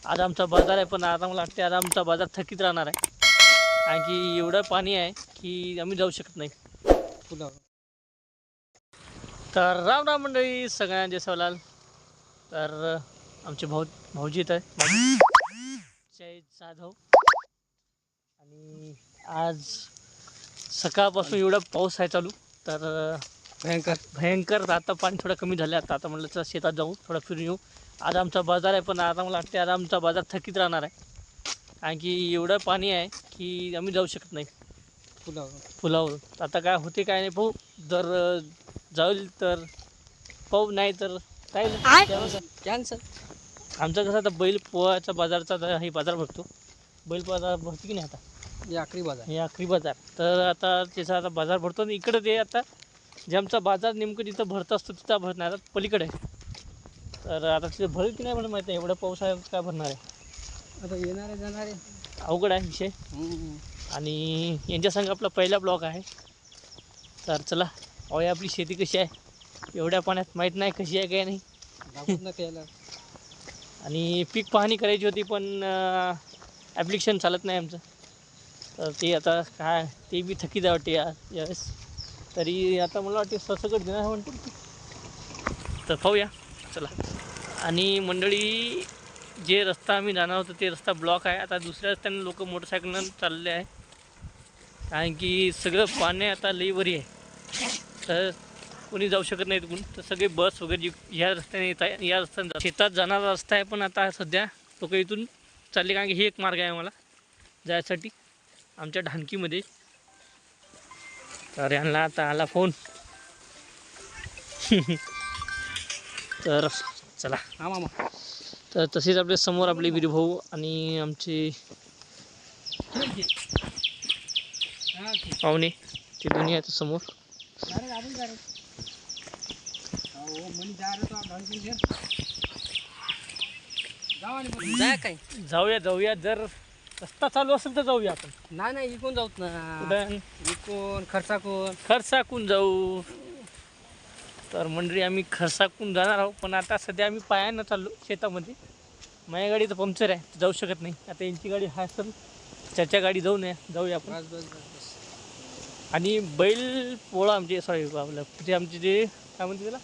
आज आमचा बाजार आहे, पण आता मला वाटते आज आमचा बाजार थकीत राहणार आहे. कारण की एवढं पाणी आहे की आम्ही जाऊ शकत नाही पुलावर. तर राम राम मंडळी सगळ्यांचे सवाल. तर आमचे भाऊजी येत आहे, जय जाधव. आणि आज सकाळपासून एवढा पाऊस आहे चालू, तर भयंकर. आता पाणी थोडं कमी झालं. आता म्हटलं चला शेतात जाऊ, थोडं फिरून येऊ. आज आमचा बाजार आहे, पण आता मला वाटते आज आमचा बाजार थकीत राहणार आहे. कारण की एवढं पाणी आहे की आम्ही जाऊ शकत नाही पुलावर. आता काय होते काय नाही पाहू. जर जाईल तर पाहू, नाही तर कॅन्सल. आमचा कसं आता बैल पोहाचा बाजारचा हे बाजार भरतो. बैल बाजार भरतो की नाही आता, हे आखरी बाजार. तर आता त्याचा आता बाजार भरतो आणि इकडं ते आता जे आमचा बाजार नेमकं जिथं भरत असतो तिथं भरत नाही, आता पलीकडे आहे. तर आता तिथं भरेल की नाही म्हणून माहीत नाही. एवढा पाऊस आहे काय भरणार आहे. आता येणारे जाणारे अवघड आहे विषय. आणि यांच्या संग आपला पहिला ब्लॉग आहे. तर चला पाहूया आपली शेती कशी आहे. एवढ्या पाण्यात माहीत नाही कशी आहे काय नाही. आणि पीक पाहणी करायची होती, पण ॲप्लिकेशन चालत नाही आमचं. तर ते आता काय ते बी थकीत वाटते यावेळेस. तरी आता मला वाटते सरसकट देणार म्हणतो. तर पाहूया चला. आणि मंडळी जे रस्ता आम्ही जाणार होतो ते रस्ता ब्लॉक आहे. आता दुसऱ्या रस्त्याने लोक मोटरसायकलनं चालले आहे, कारण की सगळं पाणी आता लईवरी आहे. तर कोणी जाऊ शकत नाही तिकडून. तर सगळे बस वगैरे ह्या रस्त्याने येत आहे, या रस्त्याने शेतात जाणारा रस्ता आहे. पण आता सध्या लोक इथून चालले, कारण की हे एक मार्ग आहे आम्हाला जायसाठी आमच्या ढानकीमध्ये. तर यांना आता आला फोन. तर चला. हा मामा. तर तसेच आपल्या समोर आपले वीरभाऊ आणि आमचे पाहुणे ते दोन्ही आहेत समोर. जाऊया. जर रस्ता चालू असेल तर जाऊया आपण. नाही इकून जाऊत ना. कुठं इकून खरसाकून जाऊ. तर मंडळी आम्ही खरसाकून जाणार आहोत, पण आता सध्या आम्ही पायानं चाललो शेतामध्ये. माझ्या गाडी तर पंक्चर आहे, जाऊ शकत नाही. आता यांची गाडी हा असेल, त्याच्या गाडी जाऊया आपण. आणि बैल पोळा आमचे आपलं ते आमचे जे काय म्हणते त्याला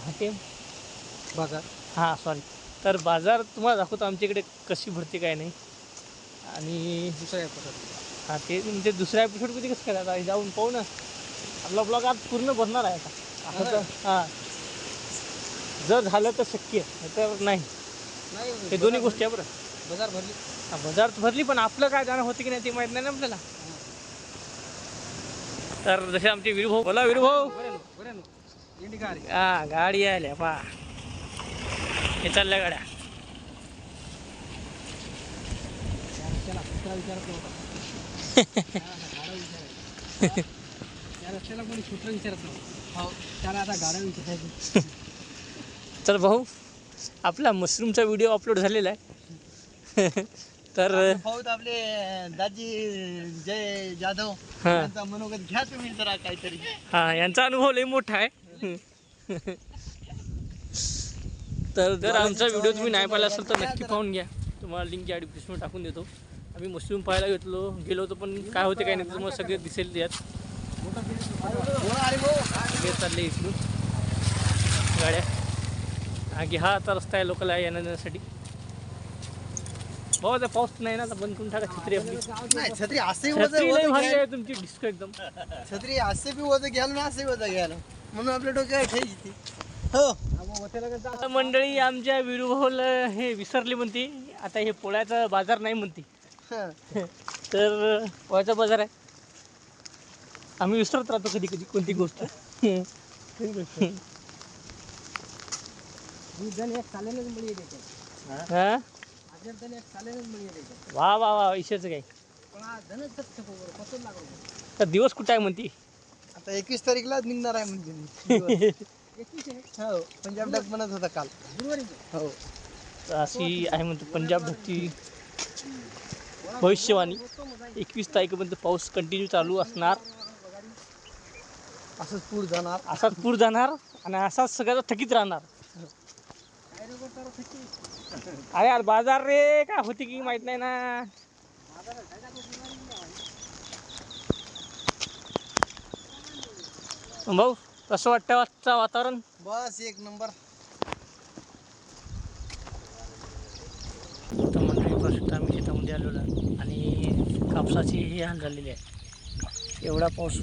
हाटेम बाजार. हां सॉरी. तर बाजार तुम्हाला दाखवतो आमच्या इकडे कशी भरते काय नाही. आणि दुसऱ्या एपिसोड. हां ते म्हणजे दुसऱ्या एपिसोडमध्ये कसं काय आता जाऊन पाहू ना. आपला ब्लॉग आज पूर्ण भरणार आहे आता असं. हां जर झालं तर शक्य आहे, तर नाही. हे दोन्ही गोष्टी आहे बरं. बाजार भरली. हां बाजार भरली, पण आपलं काय जाणं होते की नाही ते माहीत नाही ना आपल्याला. तर जसे आमचे वीरभाऊ, बोला वीरभाऊ. हां गाडी आल्या पा, हे चालल्या गाड्या. रस्त्याला कोणी सूत्र विचारत नाही. त्याला आता गाड्या विचारायचं. तर भाऊ आपला मशरूमचा व्हिडिओ अपलोड झालेला आहे. तर आपले दाजी जय जाधव हां यांचा मनोगत घ्या तुम्ही जरा काहीतरी. हां यांचा अनुभव लई मोठा आहे. तर जर आमचा व्हिडिओ तुम्ही नाही पाहिला असेल तर नक्की पाहून घ्या. तुम्हाला लिंक या डिस्क्रिप्शनमध्ये टाकून देतो. आम्ही मशरूम पाहायला गेलो होतो, पण काय होते काय नाही तुम्हाला सगळे दिसेल यात. सगळे चालले इकडून गाड्या. आणखी हा आता रस्ता आहे लोकल आहे येण्यासाठी. भाऊ आता पाऊस नाही ना, आता बंद करून टाका छत्री आपली. छत्री असे छत्री लई भारी आहे तुमची, डिस्को एकदम. छत्री असे बी वजन घ्याल ना, असे वजन घ्याल म्हणून आपल्या डोक्यावर ठेवायची. हो मंडळी आमच्या वीरभाऊला हे विसरली म्हणते. आता हे पोळ्याचा बाजार नाही म्हणते. तर पोळ्याचा बाजार आहे. आम्ही विसरत राहतो कधी कधी कोणती गोष्ट. वा वा वा विषयच काय. तर दिवस कुठं आहे म्हणते. आता 21 तारीखला निघणार आहे म्हणजे. हो पंजाब डक म्हणत होता काल गुरुवारी. हो अशी आहे म्हणते पंजाब डकची भविष्यवाणी. 21 तारखेपर्यंत पाऊस कंटिन्यू चालू असणार. असंच पूर जाणार, असाच पूर जाणार आणि असाच सगळ्याचा थकीत राहणार. अरे यार बाजार रे काय होती की माहित नाही ना. भाऊ कसं वाटतं आजचं वातावरण? बस एक नंबर. तर मंडळी पासून आम्ही शेतामध्ये आलेलो आहे आणि कापसाची हे हाल झालेली आहे. एवढा पाऊस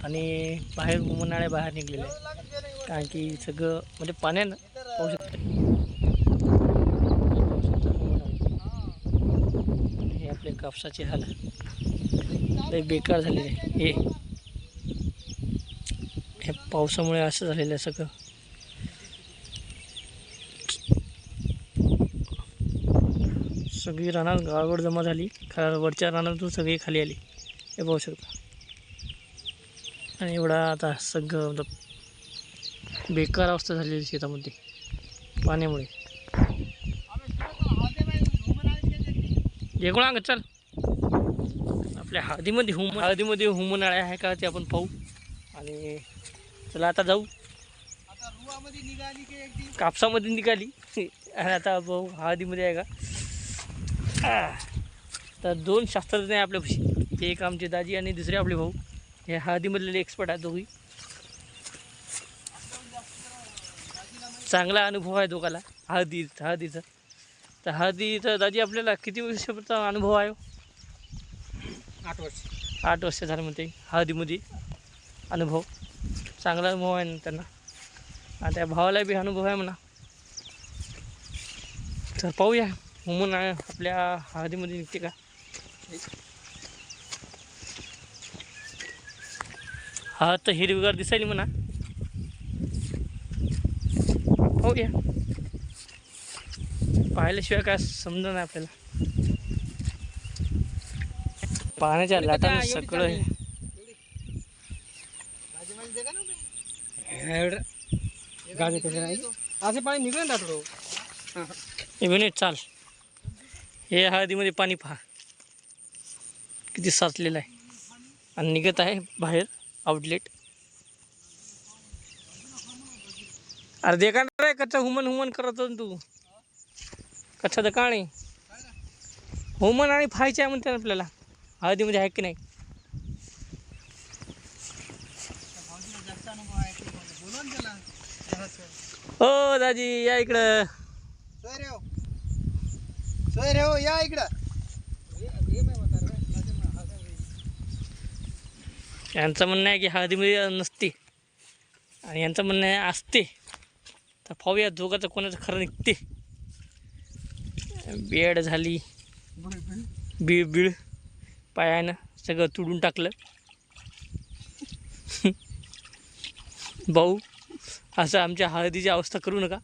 आणि बाहेर उन्हाळ्या बाहेर निघलेले आहे कारण की सगळं म्हणजे पाण्यानं पाहू शकतो. हे आपले कापसाचे हाल लय बेकार झालेले आहे. हे पावसामुळे असं झालेलं आहे सगळं. सगळी रानात गाळगोड जमा झाली. वरच्या रानातून सगळी खाली आली हे पाहू शकता. आणि एवढा आता सगळं मतलब बेकार अवस्था झालेली शेतामध्ये पाण्यामुळे. एकूण अंग चल आपल्या हळदीमध्ये हुमनाळ्या आहे का ते आपण पाहू. आणि चला आता जाऊ. कापसामध्ये निघाली आणि आता भाऊ हळदीमध्ये आहे का. तर दोन शास्त्रज्ञ आहे आपल्यापाशी. एक आमचे दाजी आणि दुसरे आपले भाऊ. हे हळदीमधले एक्सपर्ट आहेत दोघी. चांगला अनुभव आहे दोघाला हळदीचा. तर हळदीचा दाजी आपल्याला किती वर्षाचा अनुभव आहे? 8 वर्ष झालं म्हणते हळदीमध्ये अनुभव. चांगला अनुभव आहे ना त्यांना. आणि त्या भावाला बी अनुभव आहे म्हणा. तर पाहूया हुमून आपल्या हळदीमध्ये निघते का. हा तर हिरवीगार दिसायली म्हणा. पाहूया. पाहिल्याशिवाय काय समजा नाही आपल्याला. पाण्याच्या लाटाने सगळं असे पाणी निघलं ना थोडं. मिनिट चाल. हे हळदीमध्ये पाणी पहा किती साचलेलं आहे आणि निघत आहे बाहेर आउटलेट. अरे दे का रे कच्चा हुमन करत तू. कच्चा दकाणी हुमन आणि फायचे आहे म्हणते आपल्याला हळदीमध्ये आहे की नाही. हो दाजी या इकडं. सोय रे हो या इकडं. यांचं म्हणणं आहे की हळदीमध्ये नसते आणि यांचं म्हणणं आहे असते. तर पाहूया दोघांचं कोणाचं खरं निघते. बेड झाली बीळ पायानं सगळं तुडून टाकलं. भाऊ असं आमच्या हळदीची अवस्था करू नका.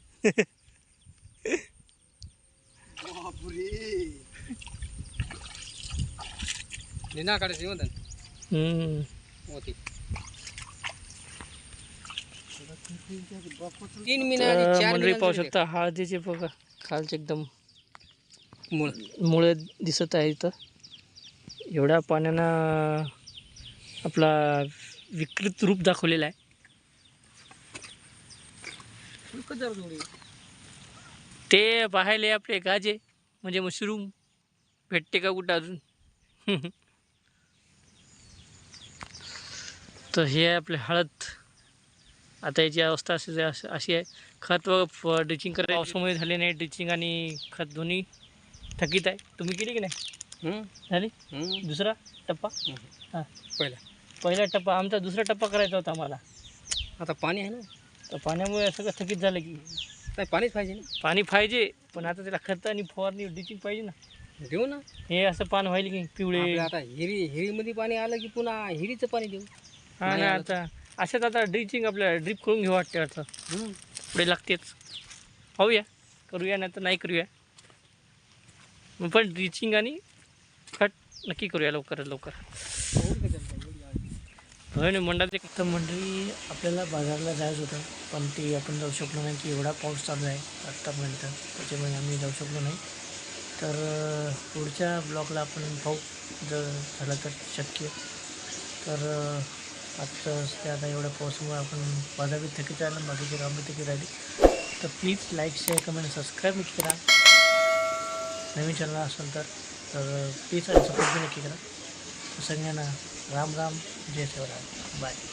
मंडळी पाहू शकता हळदीचे बघा खालचे एकदम मुळे दिसत आहे. इथं एवढ्या पाण्यानं आपला विकृत रूप दाखवलेला आहे. ते पाहायले आपले गाजे म्हणजे मशरूम भेटते का कुठं अजून. तर हे आहे आपले हळद. आता याची अवस्था अशी आहे. खत व ड्रिचिंग करायला पावसामुळे झाले नाही. ड्रिचिंग आणि खत दोन्ही थकीत आहे. तुम्ही केली की नाही? झाली. दुसरा टप्पा हां पहिला टप्पा आमचा दुसरा टप्पा करायचा होता आम्हाला. आता पाणी आहे ना तर पाण्यामुळे सगळं थकीत झालं की. काय पाणीच पाहिजे ना. पाणी पाहिजे पण आता त्याला खत आणि फवारणी ड्रिचिंग पाहिजे ना. देऊ ना. हे असं पान व्हायला की पिवळे. आता हिरीमध्ये पाणी आलं की पुन्हा हिरीचं पाणी देऊ. हा ना आता अशाच आता ड्रिचिंग आपल्याला ड्रिप करून घेऊ वाटते. आता पुढे लागतेच. पाहूया करूया नाही तर नाही करूया. पण ड्रिचिंग आणि खत नक्की करूया लवकरात लवकर. होय ना मंडळात तर मंडळी आपल्याला बाजारला जायचं होतं पण ते आपण जाऊ शकलो नाही की एवढा पाऊस चालू आहे आत्तापर्यंत. त्याच्यामुळे आम्ही जाऊ शकलो नाही. तर पुढच्या ब्लॉगला आपण पाहू जर झालं तर शक्य. तर आत्ता आता एवढ्या पावसामुळे आपण बाजारात थकीत राहिलं बाकीचे कामं थकीत राहिली. तर please like share comment subscribe करा. नवीन चॅनल असेल तर प्लीज आणि सपोर्ट बी नक्की करा. सगळ्यांना राम राम, जय शिवराय, बाय.